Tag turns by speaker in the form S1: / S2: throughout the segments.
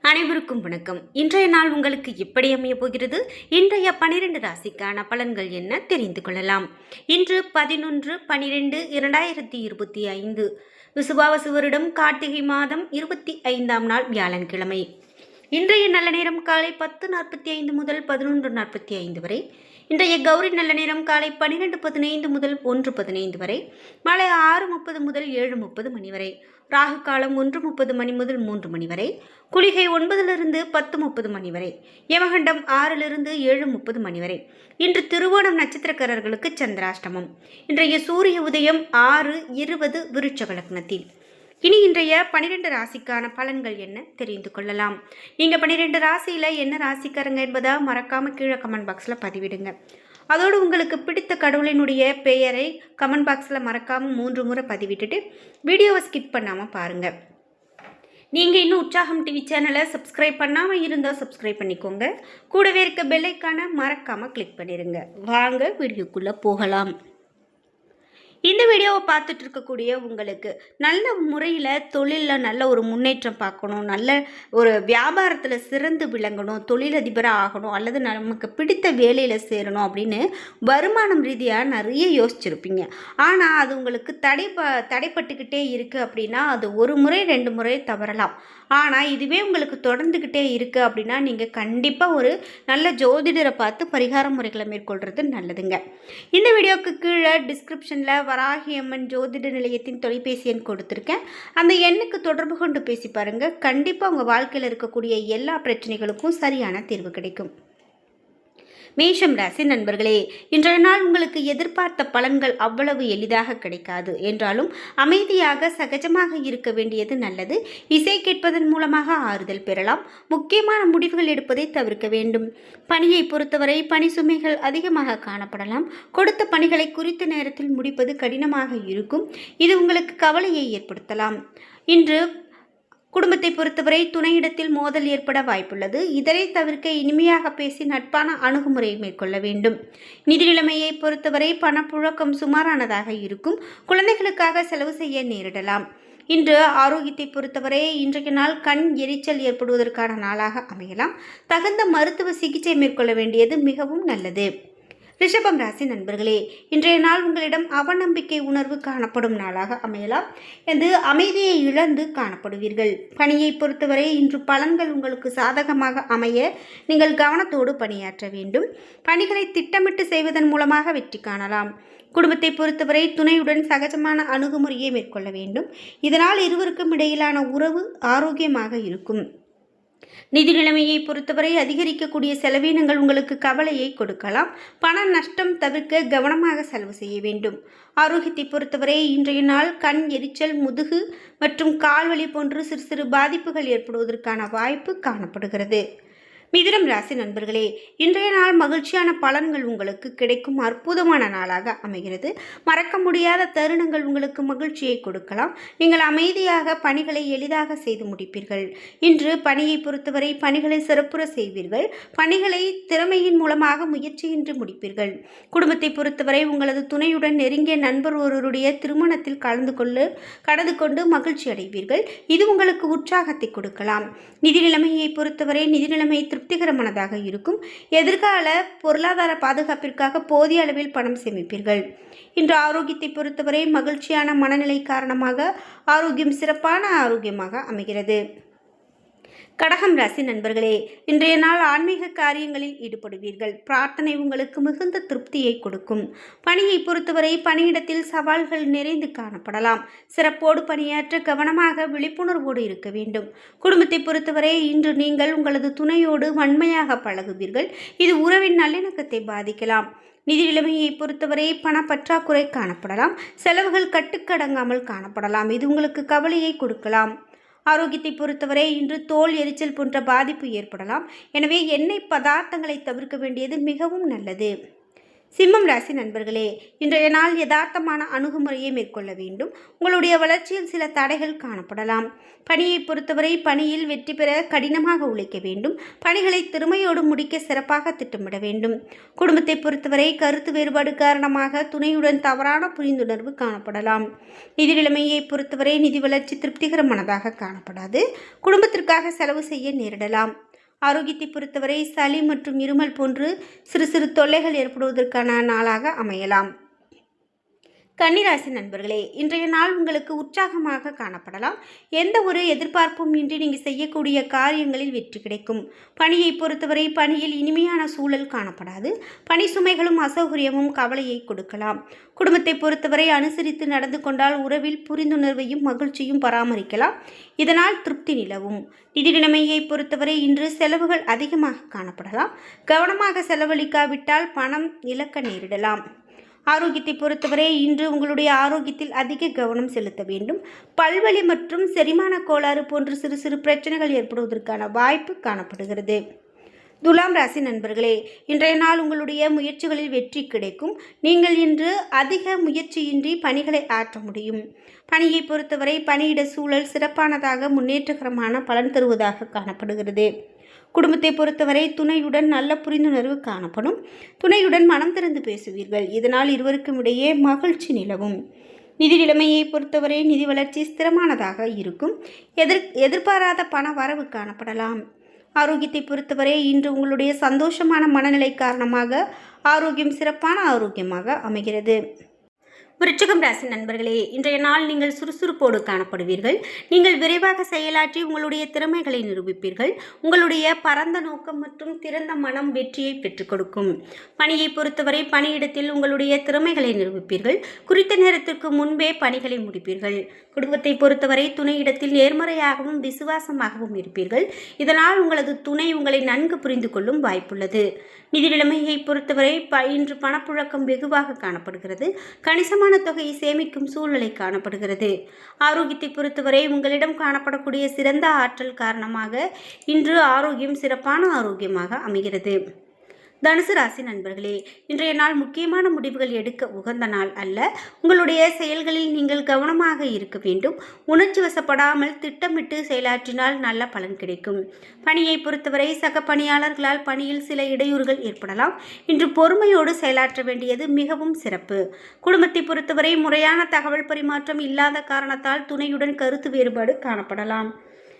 S1: அனைவருக்கும் வணக்கம். இன்றைய நாள் உங்களுக்கு எப்படி அமைய போகிறது? இன்றைய 12 ராசிக்கான பலன்கள் என்ன தெரிந்து கொள்ளலாம். இன்று 11/12/2025 விசுவாவசு வருடம் கார்த்திகை மாதம் 25ஆம் நாள் வியாழன்கிழமை. இன்றைய நல்ல நேரம் காலை 10:45 முதல் 11:45 வரை. இன்றைய கௌரி நல்ல நேரம் காலை 12:15 முதல் 1:15 வரை. மாலை 6:30 முதல் 7:30 மணி வரை. ராகு காலம் 1:30 மணி முதல் 3 மணி வரை. குளிகை 9லிருந்து 10:30 மணி வரை. யமகண்டம் 6லிருந்து 7:30 மணி வரை. இன்று திருவோணம் நட்சத்திரக்காரர்களுக்கு சந்திராஷ்டமம். இன்றைய சூரிய உதயம் 6:20 விருச்சக லக்னத்தில். இனி இன்றைய 12 ராசிக்கான பலன்கள் என்ன தெரிந்து கொள்ளலாம். நீங்கள் 12 ராசியில் என்ன ராசிக்காரங்க என்பதை மறக்காமல் கீழே கமெண்ட் பாக்ஸில் பதிவிடுங்க. அதோடு உங்களுக்கு பிடித்த கடவுளினுடைய பெயரை கமெண்ட் பாக்ஸில் மறக்காமல் 3 முறை பதிவிட்டுட்டு வீடியோவை ஸ்கிப் பண்ணாமல் பாருங்கள். நீங்கள் இன்னும் உற்சாகம் டிவி சேனலை சப்ஸ்கிரைப் பண்ணாமல் இருந்தால் சப்ஸ்கிரைப் பண்ணிக்கோங்க. கூடவே இருக்க பெல் ஐக்கானை மறக்காமல் கிளிக் பண்ணிடுங்க. வாங்க வீடியோக்குள்ளே போகலாம். இந்த வீடியோவை பார்த்துட்டு இருக்கக்கூடிய உங்களுக்கு நல்ல முறையில் தொழிலில் நல்ல ஒரு முன்னேற்றம் பார்க்கணும், நல்ல ஒரு வியாபாரத்தில் சிறந்து விளங்கணும், தொழிலதிபராக ஆகணும், அல்லது நமக்கு பிடித்த வேலையில் சேரணும் அப்படின்னு வருமானம் ரீதியாக நிறைய யோசிச்சிருப்பீங்க. ஆனால் அது உங்களுக்கு தடைப்பட்டுக்கிட்டே இருக்குது அப்படின்னா அது ஒரு முறை 2 முறை தவறலாம். ஆனால் இதுவே உங்களுக்கு தொடர்ந்துக்கிட்டே இருக்குது அப்படின்னா நீங்கள் கண்டிப்பாக ஒரு நல்ல ஜோதிடரை பார்த்து பரிகார முறைகளை மேற்கொள்கிறது நல்லதுங்க. இந்த வீடியோவுக்கு கீழே டிஸ்கிரிப்ஷனில் வராகியம்மன் ஜோதிட நிலையத்தின் தொலைபேசி எண் கொடுத்துருக்கேன். அந்த எண்ணுக்கு தொடர்பு கொண்டு பேசி பாருங்கள். கண்டிப்பாக உங்கள் வாழ்க்கையில் இருக்கக்கூடிய எல்லா பிரச்சனைகளுக்கும் சரியான தீர்வு கிடைக்கும். மேஷம் ராசி நண்பர்களே, இன்றைய நாள் உங்களுக்கு எதிர்பார்த்த பலன்கள் அவ்வளவு எளிதாக கிடைக்காது என்றாலும் அமைதியாக சகஜமாக இருக்க வேண்டியது நல்லது. இசை கேட்பதன் மூலமாக ஆறுதல் பெறலாம். முக்கியமான முடிவுகள் எடுப்பதை தவிர்க்க வேண்டும். பணியை பொறுத்தவரை பணி சுமைகள் அதிகமாக காணப்படலாம். கொடுத்த பணிகளை குறித்த நேரத்தில் முடிப்பது கடினமாக இருக்கும். இது உங்களுக்கு கவலையை ஏற்படுத்தலாம். இன்று குடும்பத்தை பொறுத்தவரை துணையிடத்தில் மோதல் ஏற்பட வாய்ப்புள்ளது. இதனை தவிர்க்க இனிமையாக பேசி நட்பான அணுகுமுறையை மேற்கொள்ள வேண்டும். நிதி நிலைமையை பொறுத்தவரை பணப்புழக்கம் சுமாரானதாக இருக்கும். குழந்தைகளுக்காக செலவு செய்ய நேரிடலாம். இன்று ஆரோக்கியத்தை பொறுத்தவரை இன்றைய நாள் கண் எரிச்சல் ஏற்படுவதற்கான நாளாக அமையலாம். தகுந்த மருத்துவ சிகிச்சை மேற்கொள்ள வேண்டியது மிகவும் நல்லது. ரிஷபம் ராசி நண்பர்களே, இன்றைய நாள் உங்களிடம் அவநம்பிக்கை உணர்வு காணப்படும் நாளாக அமையலாம். இது அமைதியை இழந்து காணப்படுவீர்கள். பணியை பொறுத்தவரை இன்று பலன்கள் உங்களுக்கு சாதகமாக அமைய நீங்கள் கவனத்தோடு பணியாற்ற வேண்டும். பணிகளை திட்டமிட்டு செய்வதன் மூலமாக வெற்றி காணலாம். குடும்பத்தை பொறுத்தவரை துணையுடன் சகஜமான அணுகுமுறையை மேற்கொள்ள வேண்டும். இதனால் இருவருக்கும் இடையிலான உறவு ஆரோக்கியமாக இருக்கும். நிதி நிலைமையை பொறுத்தவரை அதிகரிக்கக்கூடிய செலவினங்கள் உங்களுக்கு கவலையை கொடுக்கலாம். பண நஷ்டம் தவிர்க்க கவனமாக செலவு செய்ய வேண்டும். ஆரோக்கியத்தை பொறுத்தவரை இன்றைய நாள் கண் எரிச்சல், முதுகு மற்றும் கால்வலி போன்று சிறு சிறு பாதிப்புகள் ஏற்படுவதற்கான வாய்ப்பு காணப்படுகிறது. மிதுனம் ராசி நண்பர்களே, இன்றைய நாள் மகிழ்ச்சியான பலன்கள் உங்களுக்கு கிடைக்கும் அற்புதமான நாளாக அமைகிறது. மறக்க முடியாத தருணங்கள் உங்களுக்கு மகிழ்ச்சியை கொடுக்கலாம். நீங்கள் அமைதியாக பணிகளை எளிதாக செய்து முடிப்பீர்கள். இன்று பணியை பொறுத்தவரை பணிகளை சிறப்புற செய்வீர்கள். பணிகளை திறமையின் மூலமாக முயற்சியின்றி முடிப்பீர்கள். குடும்பத்தை பொறுத்தவரை உங்களது துணையுடன் நெருங்கிய நண்பர் ஒருவருடைய திருமணத்தில் கலந்து கொண்டு மகிழ்ச்சி அடைவீர்கள். இது உங்களுக்கு உற்சாகத்தை கொடுக்கலாம். நிதி நிலைமையை பொறுத்தவரை நிதி நிலைமை திருப்திகரமானதாக இருக்கும். எதிர்கால பொருளாதார பாதுகாப்பிற்காக போதிய அளவில் பணம் சேமிப்பீர்கள். இன்று ஆரோக்கியத்தை பொறுத்தவரை மகிழ்ச்சியான மனநிலை காரணமாக ஆரோக்கியம் சிறப்பான ஆரோக்கியமாக அமைகிறது. கடகம் ராசி நண்பர்களே, இன்றைய நாள் ஆன்மீக காரியங்களில் ஈடுபடுவீர்கள். பிரார்த்தனை உங்களுக்கு மிகுந்த திருப்தியை கொடுக்கும். பணியை பொறுத்தவரை பணியிடத்தில் சவால்கள் நிறைந்து காணப்படலாம். சிறப்போடு பணியாற்ற கவனமாக விழிப்புணர்வோடு இருக்க வேண்டும். குடும்பத்தை பொறுத்தவரை இன்று நீங்கள் உங்களது துணையோடு வன்மையாக பழகுவீர்கள். இது உறவின் நல்லிணக்கத்தை பாதிக்கலாம். நிதி நிலைமையை பொறுத்தவரை பணப்பற்றாக்குறை காணப்படலாம். செலவுகள் கட்டுக்கடங்காமல் காணப்படலாம். இது உங்களுக்கு கவலையை கொடுக்கலாம். ஆரோக்கியத்தை பொறுத்தவரை இன்று தோல் எரிச்சல் போன்ற பாதிப்பு ஏற்படலாம். எனவே எண்ணெய் பதார்த்தங்களை தவிர்க்க வேண்டியது மிகவும் நல்லது. சிம்மம் ராசி நண்பர்களே, இன்றைய நாள் யதார்த்தமான அணுகுமுறையை மேற்கொள்ள வேண்டும். உங்களுடைய வளர்ச்சியில் சில தடைகள் காணப்படலாம். பணியை பொறுத்தவரை பணியில் வெற்றி பெற கடினமாக உழைக்க வேண்டும். பணிகளை திறமையோடு முடிக்க சிறப்பாக திட்டமிட வேண்டும். குடும்பத்தை பொறுத்தவரை கருத்து வேறுபாடு காரணமாக துணையுடன் தவறான புரிந்துணர்வு காணப்படலாம். நிதி நிலைமையை பொறுத்தவரை நிதி வளர்ச்சி திருப்திகரமானதாக காணப்படாது. குடும்பத்திற்காக செலவு செய்ய நேரிடலாம். ஆரோக்கியத்தை பொறுத்தவரை சளி மற்றும் இருமல் போன்று சிறு சிறு தொல்லைகள் ஏற்படுவதற்கான நாளாக அமையலாம். கன்னிராசி நண்பர்களே, இன்றைய நாள் உங்களுக்கு உற்சாகமாக காணப்படலாம். எந்த ஒரு எதிர்பார்ப்பும் இன்றி நீங்கள் செய்யக்கூடிய காரியங்களில் வெற்றி கிடைக்கும். பணியை பொறுத்தவரை பணியில் இனிமையான சூழல் காணப்படாது. பணி சுமைகளும் அசௌகரியமும் கவலையை கொடுக்கலாம். குடும்பத்தை பொறுத்தவரை அனுசரித்து நடந்து கொண்டால் உறவில் புரிந்துணர்வையும் மகிழ்ச்சியும் பராமரிக்கலாம். இதனால் திருப்தி நிலவும். நிதி நிலைமையை பொறுத்தவரை இன்று செலவுகள் அதிகமாக காணப்படலாம். கவனமாக செலவழிக்காவிட்டால் பணம் இழக்க நேரிடலாம். ஆரோக்கியத்தை பொறுத்தவரை இன்று உங்களுடைய ஆரோக்கியத்தில் அதிக கவனம் செலுத்த வேண்டும். பல்வலி மற்றும் செரிமான கோளாறு போன்ற சிறு சிறு பிரச்சனைகள் ஏற்படுவதற்கான வாய்ப்பு காணப்படுகிறது. துலாம் ராசி நண்பர்களே, இன்றைய நாள் உங்களுடைய முயற்சிகளில் வெற்றி கிடைக்கும். நீங்கள் இன்று அதிக முயற்சியின்றி பணிகளை ஆற்ற முடியும். பணியை பொறுத்தவரை பணியிட சூழல் சிறப்பானதாக முன்னேற்றகரமான பலன் தருவதாக காணப்படுகிறது. குடும்பத்தை பொறுத்தவரை துணையுடன் நல்ல புரிந்துணர்வு காணப்படும். துணையுடன் மனம் திறந்து பேசுவீர்கள். இதனால் இருவருக்கும் இடையே மகிழ்ச்சி நிலவும். நிதி நிலைமையை பொறுத்தவரை நிதி வளர்ச்சி ஸ்திரமானதாக இருக்கும். எதிர்பாராத பண வரவு காணப்படலாம். ஆரோக்கியத்தை பொறுத்தவரை இன்று உங்களுடைய சந்தோஷமான மனநிலை காரணமாக ஆரோக்கியம் சிறப்பான ஆரோக்கியமாக அமைகிறது. விருச்சிகம் ராசி நண்பர்களே, இன்றைய நாள் நீங்கள் சுறுசுறுப்போடு காணப்படுவீர்கள். நீங்கள் விரைவாக செயலாற்றி உங்களுடைய திறமைகளை நிரூபிப்பீர்கள். உங்களுடைய பரந்த நோக்கம் மற்றும் திறந்த மனம் வெற்றியை பெற்றுக் கொடுக்கும். பணியை பொறுத்தவரை பணியிடத்தில் உங்களுடைய திறமைகளை நிரூபிப்பீர்கள். குறித்த நேரத்திற்கு முன்பே பணிகளை முடிப்பீர்கள். குடும்பத்தை பொறுத்தவரை துணையிடத்தில் நேர்மறையாகவும் விசுவாசமாகவும் இருப்பீர்கள். இதனால் உங்களது துணை உங்களை நன்கு புரிந்து கொள்ளும் வாய்ப்புள்ளது. நிதி நிலைமையை பொறுத்தவரை இன்று பணப்புழக்கம் வெகுவாக காணப்படுகிறது. கணிசமான தொகையை சேமிக்கும் சூழ்நிலை காணப்படுகிறது. ஆரோக்கியத்தை பொறுத்தவரை உங்களிடம் காணப்படக்கூடிய சிறந்த ஆற்றல் காரணமாக இன்று ஆரோக்கியம் சிறப்பான ஆரோக்கியமாக அமைகிறது. தனுசு ராசி நண்பர்களே, இன்றைய நாள் முக்கியமான முடிவுகள் எடுக்க உகந்த நாள் அல்ல. உங்களுடைய செயல்களில் நீங்கள் கவனமாக இருக்க வேண்டும். உணர்ச்சி வசப்படாமல் திட்டமிட்டு செயலாற்றினால் நல்ல பலன் கிடைக்கும். பணியை பொறுத்தவரை சக பணியாளர்களால் பணியில் சில இடையூறுகள் ஏற்படலாம். இன்று பொறுமையோடு செயலாற்ற வேண்டியது மிகவும் சிறப்பு. குடும்பத்தை பொறுத்தவரை முறையான தகவல் பரிமாற்றம் இல்லாத காரணத்தால் துணையுடன் கருத்து வேறுபாடு காணப்படலாம்.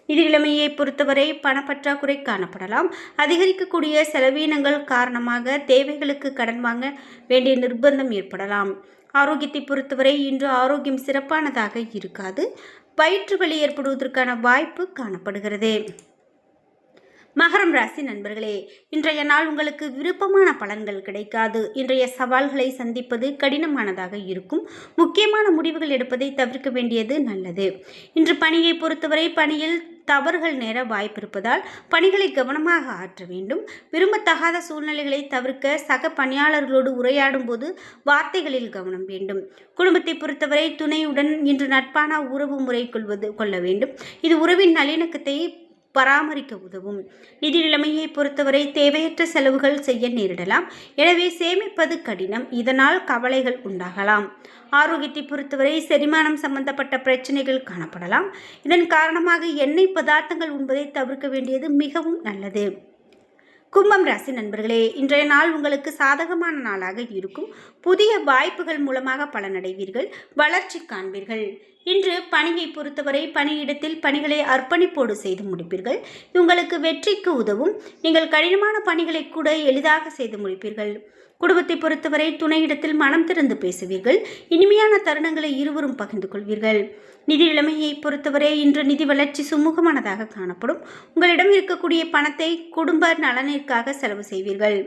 S1: நிதி நிலைமையை பொறுத்தவரை பணப்பற்றாக்குறை காணப்படலாம். அதிகரிக்கக்கூடிய செலவீனங்கள் காரணமாக தேவைகளுக்கு கடன் வாங்க வேண்டிய நிர்பந்தம் ஏற்படலாம். ஆரோக்கியத்தை பொறுத்தவரை இன்று ஆரோக்கியம் சிறப்பானதாக இருக்காது. வயிற்று வலி ஏற்படுவதற்கான வாய்ப்பு காணப்படுகிறது. மகரம் ராசி நண்பர்களே, இன்றைய நாள் உங்களுக்கு விருப்பமான பலன்கள் கிடைக்காது. இன்றைய சவால்களை சந்திப்பது கடினமானதாக இருக்கும். முக்கியமான முடிவுகள் எடுப்பதை தவிர்க்க வேண்டியது நல்லது. இன்று பணியை பொறுத்தவரை பணியில் தவறுகள் நேர வாய்ப்பிருப்பதால் பணிகளை கவனமாக ஆற்ற வேண்டும். விரும்பத்தகாத சூழ்நிலைகளை தவிர்க்க சக பணியாளர்களோடு உரையாடும் போது வார்த்தைகளில் கவனம் வேண்டும். குடும்பத்தை பொறுத்தவரை துணையுடன் இன்று நட்பான உறவு முறை கொள்ள வேண்டும். இது உறவின் நல்லிணக்கத்தை பராமரிக்க உதவும். நிதி நிலைமையை பொறுத்தவரை தேவையற்ற செலவுகள் செய்ய நேரிடலாம். எனவே சேமிப்பது கடினம். இதனால் கவலைகள் உண்டாகலாம். ஆரோக்கியத்தை பொறுத்தவரை செரிமானம் சம்பந்தப்பட்ட பிரச்சனைகள் காணப்படலாம். இதன் காரணமாக எண்ணெய் பதார்த்தங்கள் உண்பதை தவிர்க்க வேண்டியது மிகவும் நல்லது. கும்பம் ராசி நண்பர்களே, இன்றைய நாள் உங்களுக்கு சாதகமான நாளாக இருக்கும். புதிய வாய்ப்புகள் மூலமாக பலனடைவீர்கள். வளர்ச்சி காண்பீர்கள். இன்று பணியை பொறுத்தவரை பணியிடத்தில் பணிகளை அர்ப்பணிப்போடு செய்து முடிப்பீர்கள். உங்களுக்கு வெற்றிக்கு உதவும். நீங்கள் கடினமான பணிகளை கூட எளிதாக செய்து முடிப்பீர்கள். குடும்பத்தை பொறுத்தவரை துணையிடத்தில் மனம் திறந்து பேசுவீர்கள். இனிமையான தருணங்களை இருவரும் பகிர்ந்து கொள்வீர்கள். நிதி நிலைமையை பொறுத்தவரை இன்று நிதி வளர்ச்சி சுமூகமானதாக காணப்படும். உங்களிடம் இருக்கக்கூடிய பணத்தை குடும்ப நலனிற்காக செலவு செய்வீர்கள்.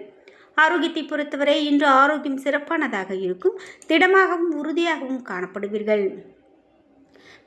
S1: ஆரோக்கியத்தை பொறுத்தவரை இன்று ஆரோக்கியம் சிறப்பானதாக இருக்கும். திடமாகவும் உறுதியாகவும் காணப்படுவீர்கள்.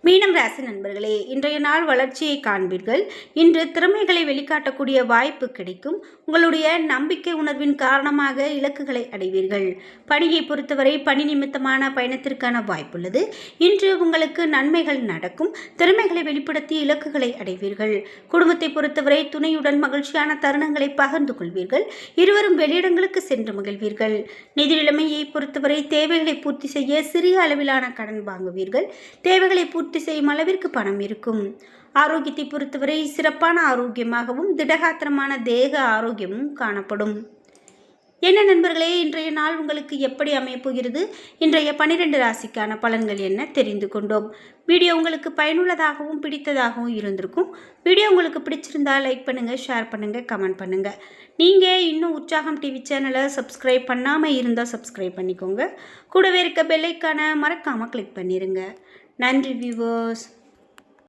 S1: மீனம் ராசி நண்பர்களே, இன்றைய நாள் வளர்ச்சியை காண்பீர்கள். இன்று திறமைகளை வெளிக்காட்டக்கூடிய வாய்ப்பு கிடைக்கும். உங்களுடைய நம்பிக்கை உணர்வின் காரணமாக இலக்குகளை அடைவீர்கள். பணியை பொறுத்தவரை பணி நிமித்தமான பயணத்திற்கான வாய்ப்புள்ளது. இன்று உங்களுக்கு நன்மைகள் நடக்கும். திறமைகளை வெளிப்படுத்தி இலக்குகளை அடைவீர்கள். குடும்பத்தை பொறுத்தவரை துணையுடன் மகிழ்ச்சியான தருணங்களை பகிர்ந்து கொள்வீர்கள். இருவரும் வெளியிடங்களுக்கு சென்று மகிழ்வீர்கள். நிதி நிலைமையை பொறுத்தவரை தேவைகளை பூர்த்தி செய்ய சிறிய அளவிலான கடன் வாங்குவீர்கள். தேவைகளை பூர்த்தி செய்யும் அளவிற்கு பணம் இருக்கும். ஆரோக்கியத்தை பொறுத்தவரை சிறப்பான ஆரோக்கியமாகவும் திடகாத்திரமான தேக ஆரோக்கியமும் காணப்படும். என்ன நண்பர்களே, இன்றைய நாள் உங்களுக்கு எப்படி அமையப்போகிறது? இன்றைய 12 ராசிக்கான பலன்கள் என்ன தெரிந்து கொண்டோம். வீடியோ உங்களுக்கு பயனுள்ளதாகவும் பிடித்ததாகவும் இருந்திருக்கும். வீடியோ உங்களுக்கு பிடிச்சிருந்தால் லைக் பண்ணுங்கள், ஷேர் பண்ணுங்கள், கமெண்ட் பண்ணுங்கள். நீங்கள் இன்னும் உற்சாகம் டிவி சேனலை சப்ஸ்கிரைப் பண்ணாமல் இருந்தால் சப்ஸ்கிரைப் பண்ணிக்கோங்க. கூடவே இருக்க பெல் ஐக்கானை மறக்காமல் கிளிக் பண்ணிடுங்க. நன்றி வியூவர்ஸ்.